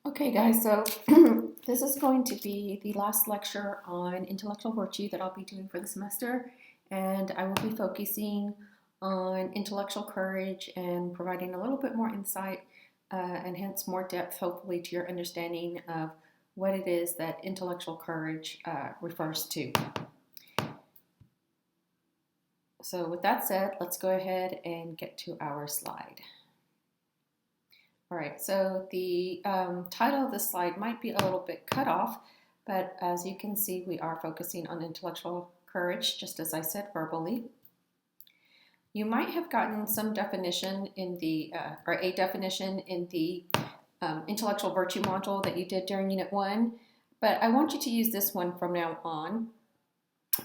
Okay, guys, so this is going to be the last lecture on intellectual virtue that I'll be doing for the semester, and I will be focusing on intellectual courage and providing a little bit more insight and hence more depth, hopefully, to your understanding of what it is that intellectual courage refers to. So with that said, let's go ahead and get to our slide. All right, so the title of this slide might be a little bit cut off, but as you can see, we are focusing on intellectual courage, just as I said verbally. You might have gotten some definition in the, or a definition in the intellectual virtue module that you did during Unit 1, but I want you to use this one from now on,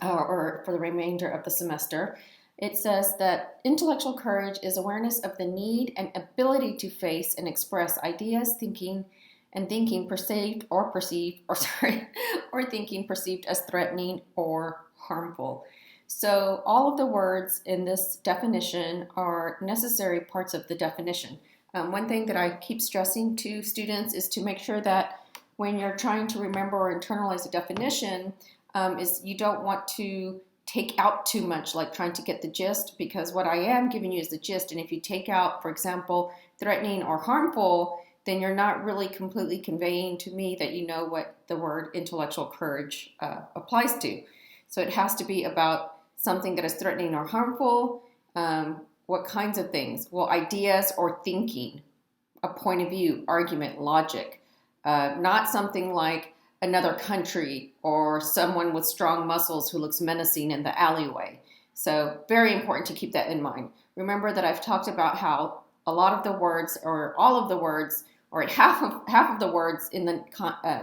or for the remainder of the semester. It says that intellectual courage is awareness of the need and ability to face and express ideas, thinking perceived or thinking perceived as threatening or harmful. So all of the words in this definition are necessary parts of the definition. One thing that I keep stressing to students is to make sure that when you're trying to remember or internalize a definition, is you don't want to take out too much, like trying to get the gist, because what I am giving you is the gist. And if you take out, for example, threatening or harmful, then you're not really completely conveying to me that you know what the word intellectual courage applies to. So it has to be about something that is threatening or harmful. What kinds of things? Well, ideas or thinking, a point of view, argument, logic, not something like another country or someone with strong muscles who looks menacing in the alleyway. So very important to keep that in mind. Remember that I've talked about how a lot of the words, or all of the words, or half of the words in the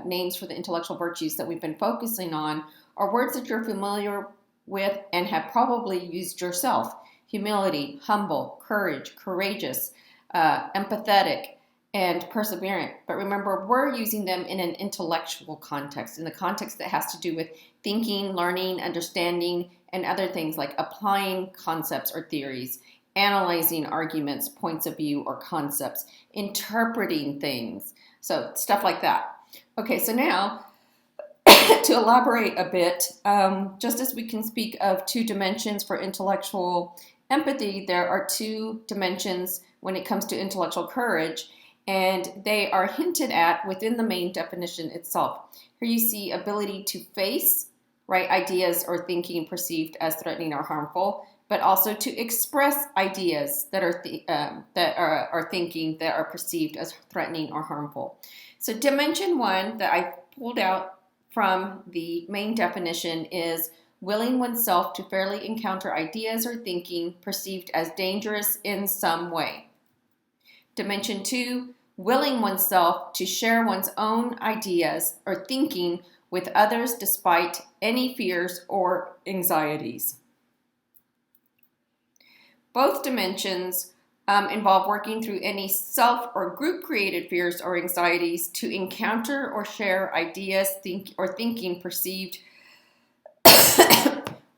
names for the intellectual virtues that we've been focusing on are words that you're familiar with and have probably used yourself. Humility, humble, courage, courageous, empathetic, and perseverant. But remember, we're using them in an intellectual context, in the context that has to do with thinking, learning, understanding, and other things like applying concepts or theories, analyzing arguments, points of view, or concepts, interpreting things. So stuff like that. Okay, so now to elaborate a bit, just as we can speak of two dimensions for intellectual empathy, there are two dimensions when it comes to intellectual courage, and they are hinted at within the main definition itself. Here you see ability to face, right, ideas or thinking perceived as threatening or harmful, but also to express ideas that are thinking that are perceived as threatening or harmful. So dimension one that I pulled out from the main definition is willing oneself to fairly encounter ideas or thinking perceived as dangerous in some way. Dimension two, willing oneself to share one's own ideas or thinking with others despite any fears or anxieties. Both dimensions involve working through any self or group created fears or anxieties to encounter or share ideas thinking perceived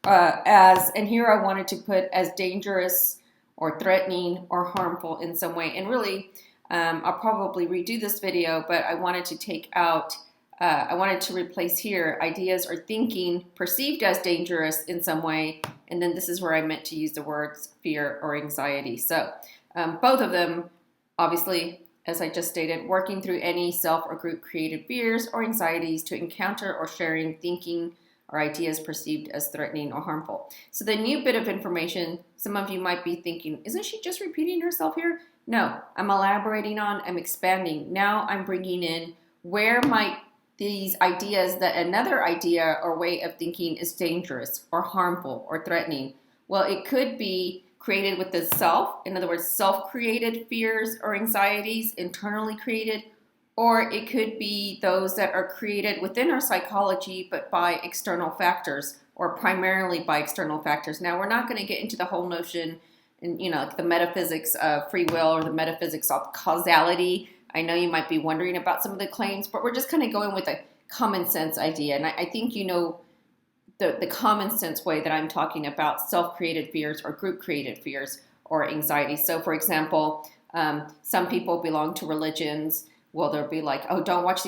as, and here I wanted to put as dangerous or threatening or harmful in some way. And really, I'll probably redo this video, but I wanted to take out, I wanted to replace here ideas or thinking perceived as dangerous in some way. And then this is where I meant to use the words fear or anxiety. So both of them, obviously, as I just stated, working through any self or group created fears or anxieties to encounter or sharing thinking or ideas perceived as threatening or harmful. So the new bit of information, some of you might be thinking, isn't she just repeating herself here? No, I'm elaborating on, I'm expanding. Now I'm bringing in where might these ideas that another idea or way of thinking is dangerous or harmful or threatening. Well, it could be created with the self, in other words, self-created fears or anxieties, internally created, or it could be those that are created within our psychology, but by external factors, or primarily by external factors. Now, we're not going to get into the whole notion, and like the metaphysics of free will or the metaphysics of causality. I know you might be wondering about some of the claims, but we're just kind of going with a common sense idea. And I think you know the common sense way that I'm talking about self-created fears or group-created fears or anxiety. So, for example, some people belong to religions well, there'll be like, oh, don't watch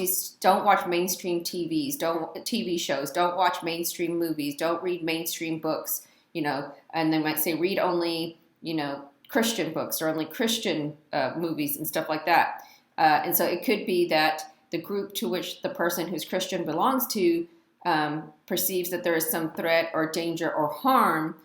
mainstream TV shows, don't watch mainstream movies, don't read mainstream books, and they might say read only, Christian books or only Christian movies and stuff like that. And so it could be that the group to which the person who's Christian belongs to perceives that there is some threat or danger or harm,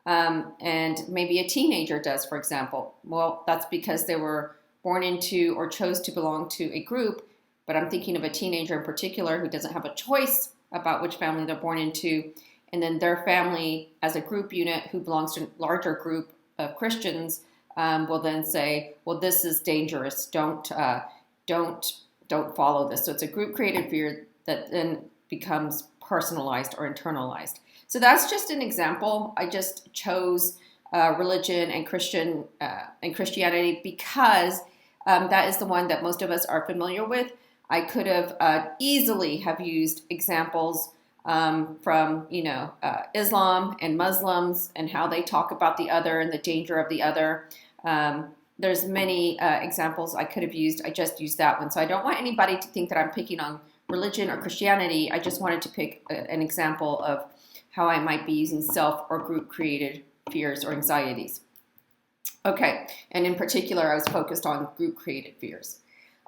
and maybe a teenager does, for example. Well, that's because they were born into or chose to belong to a group, but I'm thinking of a teenager in particular who doesn't have a choice about which family they're born into, and then their family as a group unit who belongs to a larger group of Christians will then say, well, this is dangerous, don't follow this. So it's a group created fear that then becomes personalized or internalized. So that's just an example. I just chose religion and Christianity because that is the one that most of us are familiar with. I could have easily have used examples from Islam and Muslims and how they talk about the other and the danger of the other. There's many examples I could have used. I just used that one. So I don't want anybody to think that I'm picking on religion or Christianity. I just wanted to pick an example of how I might be using self or group created fears or anxieties. Okay, and in particular, I was focused on group created fears.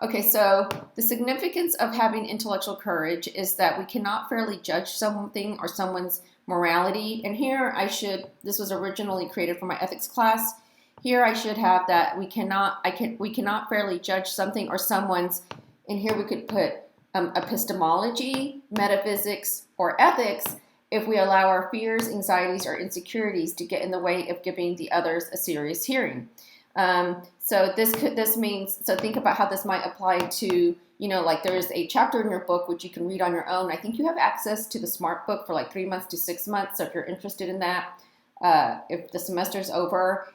Okay, so the significance of having intellectual courage is that we cannot fairly judge something or someone's morality. And here this was originally created for my ethics class. Here I should have that we cannot fairly judge something or someone's, and here we could put epistemology, metaphysics, or ethics if we allow our fears, anxieties, or insecurities to get in the way of giving the others a serious hearing. So think about how this might apply to, like there's a chapter in your book which you can read on your own. I think you have access to the SMART book for like 3 months to 6 months. So if you're interested in that, if the semester's over,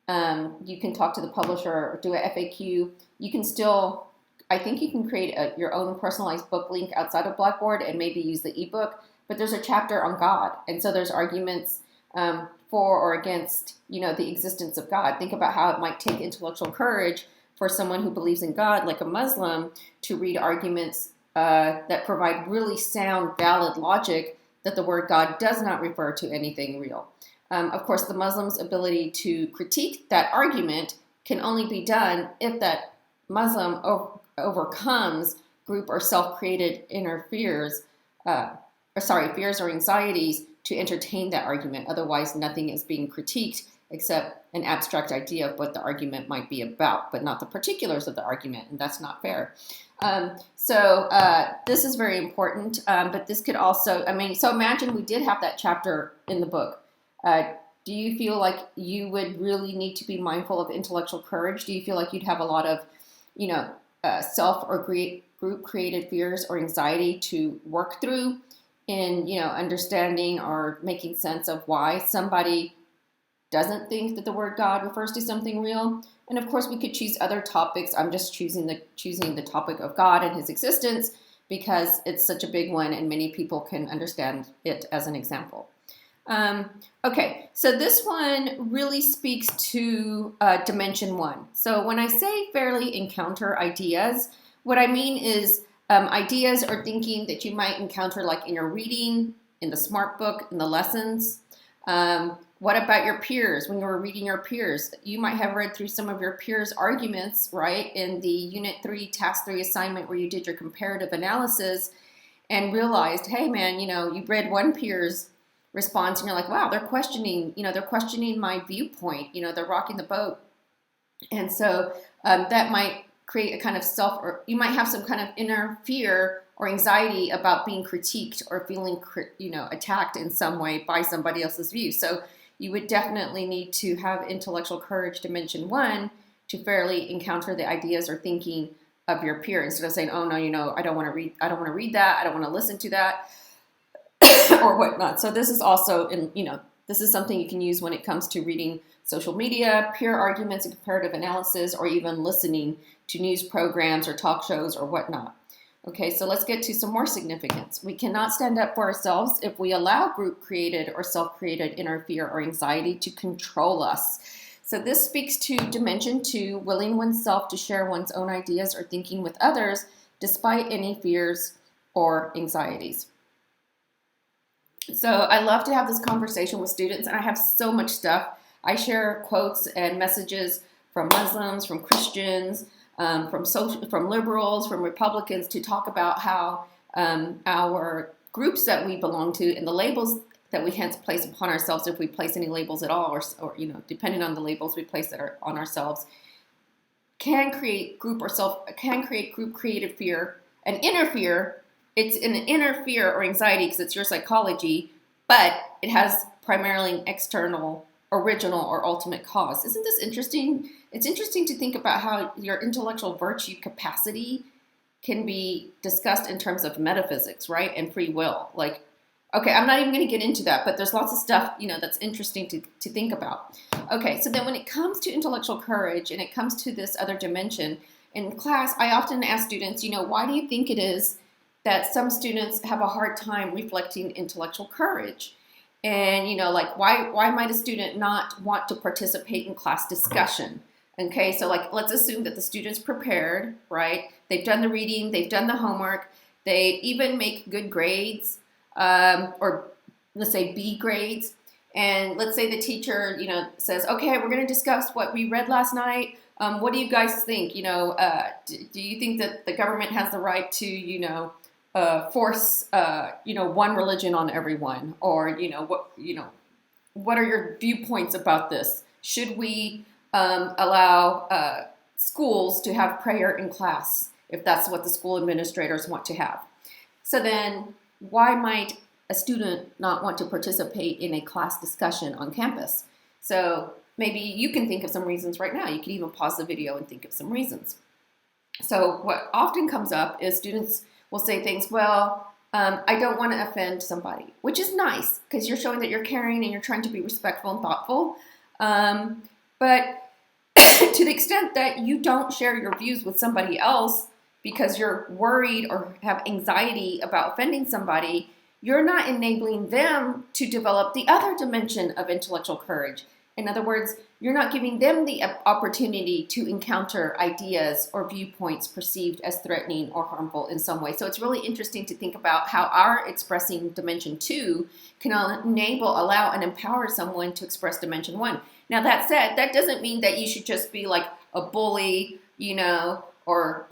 you can talk to the publisher or do a FAQ. You can still, I think you can create your own personalized book link outside of Blackboard and maybe use the ebook. But there's a chapter on God, and so there's arguments for or against, the existence of God. Think about how it might take intellectual courage for someone who believes in God, like a Muslim, to read arguments that provide really sound, valid logic that the word God does not refer to anything real. Of course, the Muslim's ability to critique that argument can only be done if that Muslim overcomes group or self-created inner fears or anxieties to entertain that argument. Otherwise, nothing is being critiqued except an abstract idea of what the argument might be about, but not the particulars of the argument, and that's not fair. So this is very important, but this could also, so imagine we did have that chapter in the book. Do you feel like you would really need to be mindful of intellectual courage? Do you feel like you'd have a lot of, self or group created fears or anxiety to work through in, understanding or making sense of why somebody doesn't think that the word God refers to something real? And of course, we could choose other topics. I'm just choosing the topic of God and his existence because it's such a big one and many people can understand it as an example. Okay, so this one really speaks to dimension 1. So when I say fairly encounter ideas, what I mean is ideas or thinking that you might encounter like in your reading, in the SMART book, in the lessons. What about your peers? When you were reading your peers, you might have read through some of your peers' arguments, right? In the Unit 3, Task 3 assignment where you did your comparative analysis and realized, hey man, you read one peer's response and you're like, wow, they're questioning my viewpoint, they're rocking the boat. And so that might create a kind of or you might have some kind of inner fear or anxiety about being critiqued or feeling, attacked in some way by somebody else's view. So you would definitely need to have intellectual courage, dimension 1, to fairly encounter the ideas or thinking of your peer instead of saying, oh no, I don't want to read that, I don't want to listen to that, or whatnot. So this is also this is something you can use when it comes to reading social media, peer arguments and comparative analysis, or even listening to news programs or talk shows or whatnot. Okay, so let's get to some more significance. We cannot stand up for ourselves if we allow group-created or self-created inner fear or anxiety to control us. So this speaks to dimension 2, willing oneself to share one's own ideas or thinking with others despite any fears or anxieties. So I love to have this conversation with students, and I have so much stuff. I share quotes and messages from Muslims, from Christians, from liberals, from Republicans, to talk about how our groups that we belong to and the labels that we hence place upon ourselves, if we place any labels at all, or depending on the labels we place that are on ourselves, can create group created fear and inner fear. It's an inner fear or anxiety because it's your psychology, but it has primarily an external, original, or ultimate cause. Isn't this interesting? It's interesting to think about how your intellectual virtue capacity can be discussed in terms of metaphysics, right? And free will. Like, okay, I'm not even going to get into that, but there's lots of stuff, that's interesting to think about. Okay, so then when it comes to intellectual courage and it comes to this other dimension, in class, I often ask students, why do you think it is that some students have a hard time reflecting intellectual courage? And, like, why might a student not want to participate in class discussion? Okay, so like, let's assume that the student's prepared, right? They've done the reading, they've done the homework, they even make good grades, or let's say B grades. And let's say the teacher, says, okay, we're going to discuss what we read last night. What do you guys think? Do you think that the government has the right to, force, one religion on everyone? Or, what are your viewpoints about this? Should we allow schools to have prayer in class if that's what the school administrators want to have? So then why might a student not want to participate in a class discussion on campus? So maybe you can think of some reasons right now. You can even pause the video and think of some reasons. So what often comes up is students will say things, well, I don't want to offend somebody, which is nice because you're showing that you're caring and you're trying to be respectful and thoughtful. But to the extent that you don't share your views with somebody else because you're worried or have anxiety about offending somebody, you're not enabling them to develop the other dimension of intellectual courage. In other words, you're not giving them the opportunity to encounter ideas or viewpoints perceived as threatening or harmful in some way. So it's really interesting to think about how our expressing dimension 2 can allow and empower someone to express dimension 1. Now, that said, that doesn't mean that you should just be like a bully, or,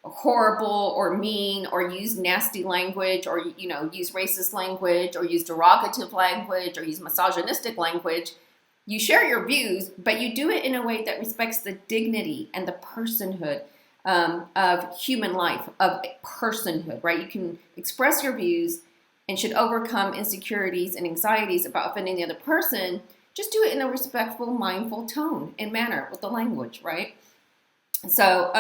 horrible or mean, or use nasty language, or, use racist language, or use derogative language, or use misogynistic language. You share your views, but you do it in a way that respects the dignity and the personhood of human life, of personhood, right? You can express your views and should overcome insecurities and anxieties about offending the other person. Just do it in a respectful, mindful tone and manner with the language, right? So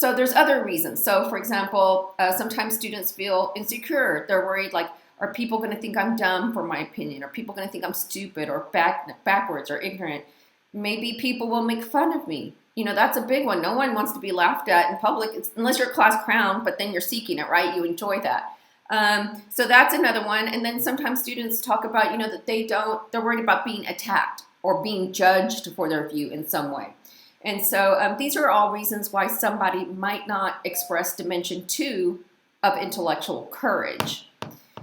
there's other reasons. So, for example, sometimes students feel insecure. They're worried, like, are people going to think I'm dumb for my opinion? Are people going to think I'm stupid or backwards or ignorant? Maybe people will make fun of me. That's a big one. No one wants to be laughed at in public unless you're class clown, but then you're seeking it, right? You enjoy that. So that's another one. And then sometimes students talk about, that they're worried about being attacked or being judged for their view in some way. And so these are all reasons why somebody might not express dimension 2 of intellectual courage.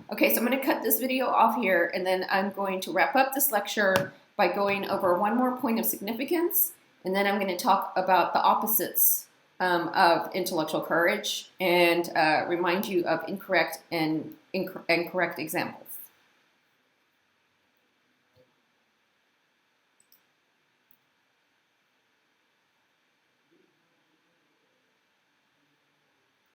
Okay, so I'm going to cut this video off here, and then I'm going to wrap up this lecture by going over one more point of significance, and then I'm going to talk about the opposites of intellectual courage and remind you of incorrect and correct examples.